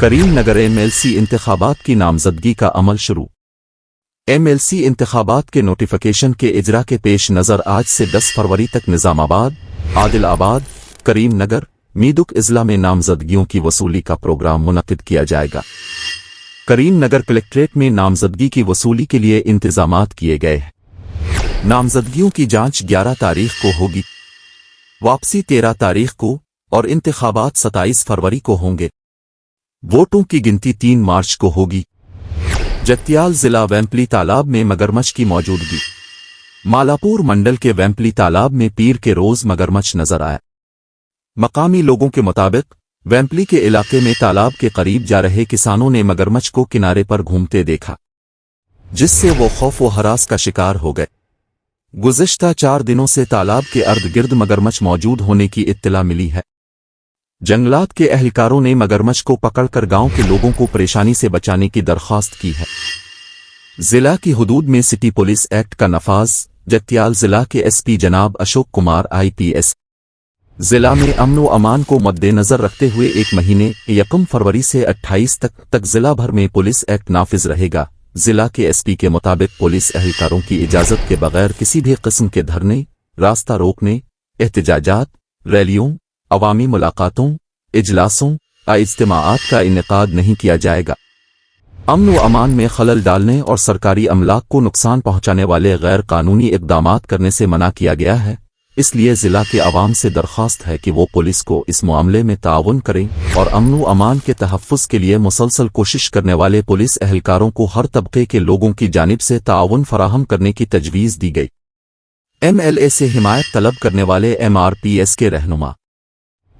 کریم Nagar MLC انتخابات کی نامزدگی کا عمل شروع۔ MLC انتخابات کے نوٹیفیکیشن کے اجرا کے پیش نظر آج سے 10 فروری تک نظام آباد، عادل آباد، کریم نگر، میدک اضلاع میں نامزدگیوں کی وصولی کا پروگرام منعقد کیا جائے گا۔ کریم نگر کلکٹریٹ میں نامزدگی کی وصولی کے لیے انتظامات کیے گئے ہیں۔ نامزدگیوں کی جانچ 11 تاریخ کو ہوگی، واپسی 13 تاریخ کو اور انتخابات 27 فروری کو ہوں گے۔ ووٹوں کی گنتی 3 مارچ کو ہوگی۔ جگتیال ضلع ویمپلی تالاب میں مگرمچھ کی موجودگی۔ مالاپور منڈل کے ویمپلی تالاب میں پیر کے روز مگرمچھ نظر آیا۔ مقامی لوگوں کے مطابق ویمپلی کے علاقے میں تالاب کے قریب جا رہے کسانوں نے مگرمچھ کو کنارے پر گھومتے دیکھا، جس سے وہ خوف و ہراس کا شکار ہو گئے۔ گزشتہ 4 دنوں سے تالاب کے ارد گرد مگرمچھ موجود ہونے کی اطلاع ملی ہے۔ جنگلات کے اہلکاروں نے مگرمچھ کو پکڑ کر گاؤں کے لوگوں کو پریشانی سے بچانے کی درخواست کی ہے۔ ضلع کی حدود میں سٹی پولیس ایکٹ کا نفاذ۔ جگتیال ضلع کے SP جناب اشوک کمار IPS ضلع میں امن و امان کو مد نظر رکھتے ہوئے 1 مہینے 1 فروری سے 28 تک ضلع بھر میں پولیس ایکٹ نافذ رہے گا۔ ضلع کے SP کے مطابق پولیس اہلکاروں کی اجازت کے بغیر کسی بھی قسم کے دھرنے، راستہ روکنے، احتجاجات، ریلیوں، عوامی ملاقاتوں، اجلاسوں، اجتماعات کا انعقاد نہیں کیا جائے گا۔ امن و امان میں خلل ڈالنے اور سرکاری املاک کو نقصان پہنچانے والے غیر قانونی اقدامات کرنے سے منع کیا گیا ہے۔ اس لیے ضلع کے عوام سے درخواست ہے کہ وہ پولیس کو اس معاملے میں تعاون کریں اور امن و امان کے تحفظ کے لیے مسلسل کوشش کرنے والے پولیس اہلکاروں کو ہر طبقے کے لوگوں کی جانب سے تعاون فراہم کرنے کی تجویز دی گئی۔ MLA سے حمایت طلب کرنے والے MRPS کے رہنما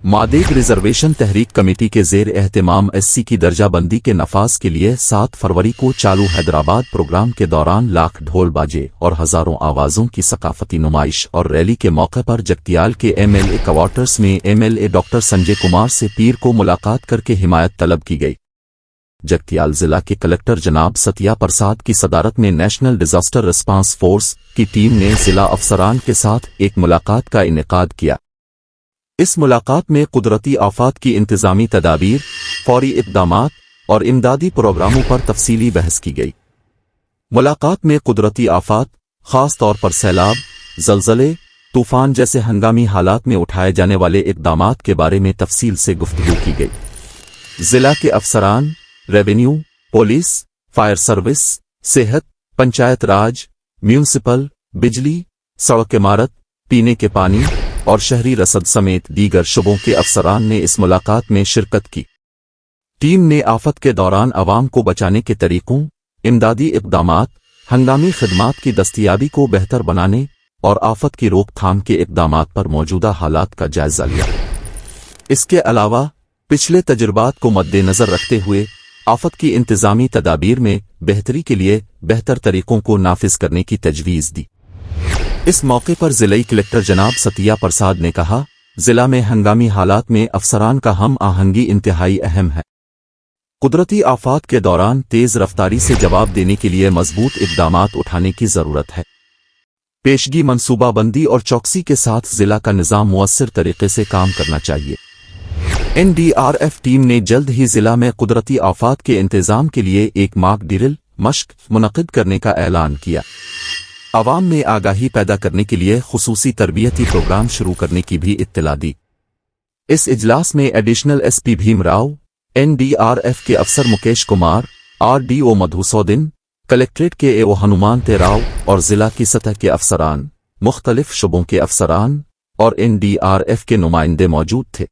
مادیگ ریزرویشن تحریک کمیٹی کے زیر اہتمام SC کی درجہ بندی کے نفاذ کے لیے 7 فروری کو چالو حیدرآباد پروگرام کے دوران لاکھ ڈھول باجے اور ہزاروں آوازوں کی ثقافتی نمائش اور ریلی کے موقع پر جگتیال کے MLA کوارٹرز میں MLA ڈاکٹر سنجے کمار سے پیر کو ملاقات کر کے حمایت طلب کی گئی۔ جگتیال ضلع کے کلکٹر جناب ستیا پرساد کی صدارت میں نیشنل ڈیزاسٹر ریسپانس فورس کی ٹیم نے ضلع افسران کے ساتھ ایک ملاقات کا انعقاد کیا۔ اس ملاقات میں قدرتی آفات کی انتظامی تدابیر، فوری اقدامات اور امدادی پروگراموں پر تفصیلی بحث کی گئی۔ ملاقات میں قدرتی آفات، خاص طور پر سیلاب، زلزلے، طوفان جیسے ہنگامی حالات میں اٹھائے جانے والے اقدامات کے بارے میں تفصیل سے گفتگو کی گئی۔ ضلع کے افسران، ریونیو، پولیس، فائر سروس، صحت، پنچایت راج، میونسپل، بجلی، سڑک عمارت، پینے کے پانی اور شہری رسد سمیت دیگر شعبوں کے افسران نے اس ملاقات میں شرکت کی۔ ٹیم نے آفت کے دوران عوام کو بچانے کے طریقوں، امدادی اقدامات، ہنگامی خدمات کی دستیابی کو بہتر بنانے اور آفت کی روک تھام کے اقدامات پر موجودہ حالات کا جائزہ لیا۔ اس کے علاوہ پچھلے تجربات کو مد نظر رکھتے ہوئے آفت کی انتظامی تدابیر میں بہتری کے لیے بہتر طریقوں کو نافذ کرنے کی تجویز دی۔ اس موقع پر ضلعی کلکٹر جناب ستیا پرساد نے کہا، ضلع میں ہنگامی حالات میں افسران کا ہم آہنگی انتہائی اہم ہے۔ قدرتی آفات کے دوران تیز رفتاری سے جواب دینے کے لیے مضبوط اقدامات اٹھانے کی ضرورت ہے۔ پیشگی منصوبہ بندی اور چوکسی کے ساتھ ضلع کا نظام مؤثر طریقے سے کام کرنا چاہیے۔ NDRF ٹیم نے جلد ہی ضلع میں قدرتی آفات کے انتظام کے لیے ایک ماک ڈرل مشق منعقد کرنے کا اعلان کیا۔ عوام میں آگاہی پیدا کرنے کے لیے خصوصی تربیتی پروگرام شروع کرنے کی بھی اطلاع دی۔ اس اجلاس میں additional SP Bhim Rao, NDRF کے افسر مکیش کمار، RDO مدھوسودن، کلکٹریٹ کے AO ہنومان تیراؤ اور ضلع کی سطح کے افسران، مختلف شعبوں کے افسران اور NDRF کے نمائندے موجود تھے۔